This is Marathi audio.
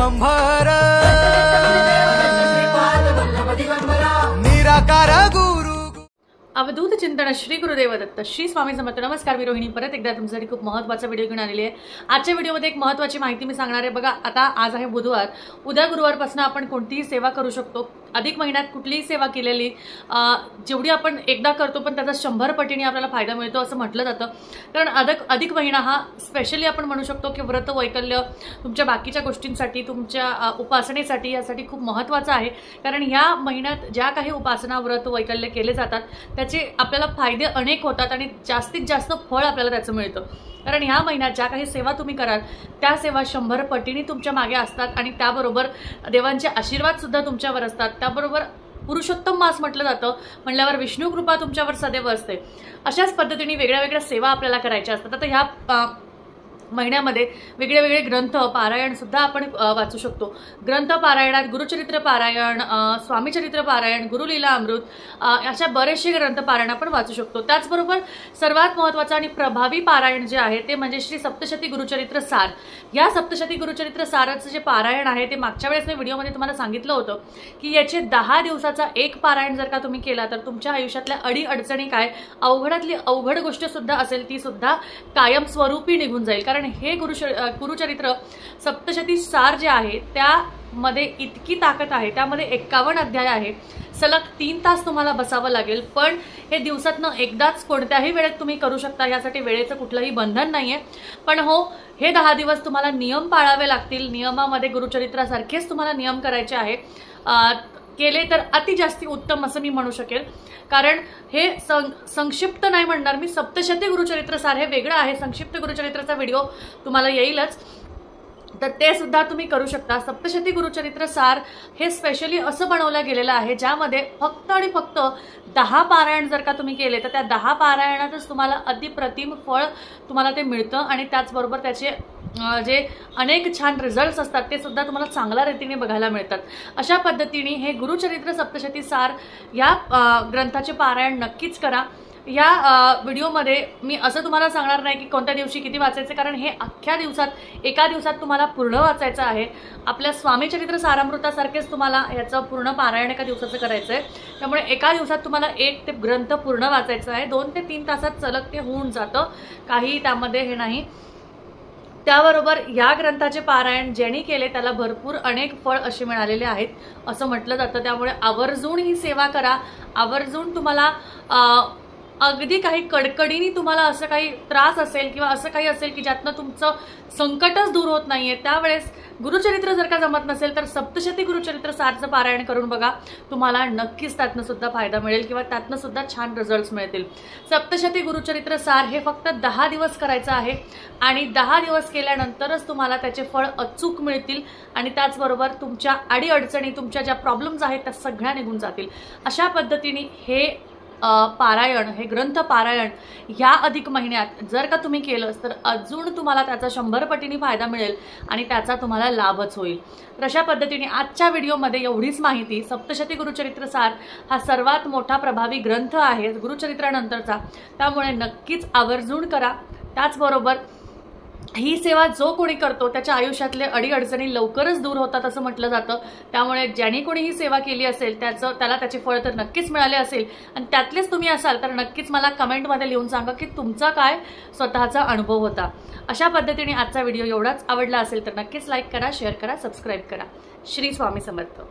दिगंबर निराकार गुरु अवधूत चिंतन श्री गुरुदेव दत्त श्री स्वामी समर्थ। नमस्कार मी रोहिणी, परत एकदा तुमच्यासाठी खूप महत्त्वाचा व्हिडिओ घेऊन आलेली आहे। आजच्या व्हिडिओमध्ये एक महत्त्वाची माहिती मी सांगणार आहे। बघा, आता आज आहे बुधवार, उद्या गुरुवारपासून आपण कोणतीही सेवा करू शकतो। अधिक महिन्यात कुठलीही सेवा केलेली जेवढी आपण एकदा करतो पण त्याचा 100 पटीने आपल्याला फायदा मिळतो असं म्हटलं जातं। कारण अधिक महिना हा स्पेशली आपण म्हणू शकतो की व्रत वैकल्य तुमच्या बाकीच्या गोष्टींसाठी, तुमच्या उपासनेसाठी, यासाठी खूप महत्त्वाचं आहे। कारण ह्या महिन्यात ज्या काही उपासना, व्रत वैकल्य केले जातात त्याचे आपल्याला फायदे अनेक होतात आणि जास्तीत जास्त फळ आपल्याला त्याचं मिळतं। कारण ह्या महिन्यात ज्या काही सेवा तुम्ही कराल त्या सेवा 100 पटीने तुमच्या मागे असतात आणि त्याबरोबर देवांचे आशीर्वाद सुद्धा तुमच्यावर असतात। त्याबरोबर पुरुषोत्तम मास म्हटलं जातं, म्हणल्यावर विष्णू कृपा तुमच्यावर सदैव असते। अशाच पद्धतीने वेगळ्या वेगळ्या सेवा आपल्याला करायच्या असतात। आता ह्या महिन्यामध्ये वेगळे वेगळे ग्रंथ पारायण सुद्धा आपण वाचू शकतो। ग्रंथ पारायणात गुरुचरित्र पारायण, स्वामीचरित्र पारायण, गुरुलीला अमृत अशा बरेचसे ग्रंथ पारायण आपण वाचू शकतो। त्याचबरोबर सर्वात महत्त्वाचं आणि प्रभावी पारायण जे आहे ते म्हणजे श्री सप्तशती गुरुचरित्र सार। या सप्तशती गुरुचरित्र साराचं जे पारायण आहे ते मागच्या वेळेस मी व्हिडिओमध्ये तुम्हाला सांगितलं होतं की याचे 10 दिवसाचा एक पारायण जर का तुम्ही केला तर तुमच्या आयुष्यातल्या अडीअडचणी काय, अवघडातली अवघड गोष्ट सुद्धा असेल ती सुद्धा कायमस्वरूपी निघून जाईल। कारण हे गुरुचरित्र सप्तशती सार जे आहे त्यामध्ये इतकी ताकद आहे, त्यामध्ये 51 अध्याय आहे। सलग 3 तास तुम्हाला बसावं लागेल, पण हे दिवसातनं एकदाच कोणत्याही वेळेत तुम्ही करू शकता, यासाठी वेळेचं कुठलंही बंधन नाहीये। पण हो, हे 10 दिवस तुम्हाला नियम पाळावे लागतील। नियमामध्ये गुरुचरित्रासारखेच तुम्हाला नियम करायचे आहे। केले तर अति जास्ती उत्तम असं मी म्हणू शकेल। कारण हे संक्षिप्त नाही म्हणणार मी, सप्तशती गुरुचरित्र सार हे वेगळं आहे। संक्षिप्त गुरुचरित्राचा व्हिडिओ तुम्हाला येईलच, तर ते सुद्धा तुम्ही करू शकता। सप्तशती गुरुचरित्र सार हे स्पेशली असं बनवलं गेलेलं आहे ज्यामध्ये फक्त आणि फक्त 10 पारायण जर का तुम्ही केले तर त्या 10 पारायणातच तुम्हाला अतिप्रतिम फळ तुम्हाला ते मिळतं आणि त्याचबरोबर त्याचे जे अनेक छान रिझल्ट्स असतात ते सुद्धा तुम्हाला चांगल्या रीतीने बघायला मिळतात। अशा पद्धतीने हे गुरुचरित्र सप्तशती सार या ग्रंथाचे पारायण नक्कीच करा। या व्हिडिओमध्ये मी असं तुम्हाला सांगणार नाही की कोणत्या दिवशी किती वाचायचे, कारण हे अख्ख्या दिवसात एका दिवसात तुम्हाला पूर्ण वाचायचं आहे। आपल्या स्वामीचरित्र सारामृतासारखेच तुम्हाला याचं पूर्ण पारायण एका दिवसाचं करायचं आहे। त्यामुळे एका दिवसात तुम्हाला एक ते ग्रंथ पूर्ण वाचायचं आहे। 2 ते 3 तासात सलग ते होऊन जातं, काही त्यामध्ये हे नाही। त्याबरोबर या ग्रंथाचे पारायण ज्यांनी केले त्याला भरपूर अनेक फळ असे मिळालेले आहेत असं म्हटलं जातं। त्यामुळे आवर्जून ही सेवा करा। आवर्जून तुम्हाला अगदी काही कडकडीने तुम्हाला असं काही त्रास असेल किंवा असं काही असेल की ज्यातनं तुमचं संकटच दूर होत नाहीये, त्यावेळेस गुरुचरित्र जर का जमत नसेल तर सप्तशती गुरुचरित्र सारचं पारायण करून बघा, तुम्हाला नक्कीच त्यातनं सुद्धा फायदा मिळेल किंवा त्यातनं सुद्धा छान रिझल्ट्स मिळतील। सप्तशती गुरुचरित्र सार हे फक्त 10 दिवस करायचं आहे आणि 10 दिवस केल्यानंतरच तुम्हाला त्याचे फळ अचूक मिळतील आणि त्याचबरोबर तुमच्या अडीअडचणी, तुमच्या ज्या प्रॉब्लेम्स आहेत त्या सगळ्या निघून जातील। अशा पद्धतीने हे पारायण, हे ग्रंथ पारायण या अधिक महिन्यात जर का तुम्ही केलं तर अजून तुम्हाला त्याचा 100 पटीने फायदा मिळेल आणि त्याचा तुम्हाला लाभच होईल। तर अशा पद्धतीने आजच्या व्हिडिओमध्ये एवढीच माहिती। सप्तशती गुरुचरित्र सार हा सर्वात मोठा प्रभावी ग्रंथ आहे गुरुचरित्रानंतरचा, त्यामुळे नक्कीच आवर्जून करा। त्याचबरोबर ही सेवा जो कोणी करतो त्याच्या आयुष्यातले अडीअडचणी लवकरच दूर होतात असं म्हटलं जातं। त्यामुळे ज्यांनी कोणी ही सेवा केली असेल त्याला त्याचे फळ तर नक्कीच मिळाले असेल आणि त्यातलेच तुम्ही असाल तर नक्कीच मला कमेंटमध्ये लिहून सांगा की तुमचा काय स्वतःचा अनुभव होता। अशा पद्धतीने आजचा व्हिडिओ एवढाच आवडला असेल तर नक्कीच लाईक करा, शेअर करा, सबस्क्राईब करा। श्री स्वामी समर्थ।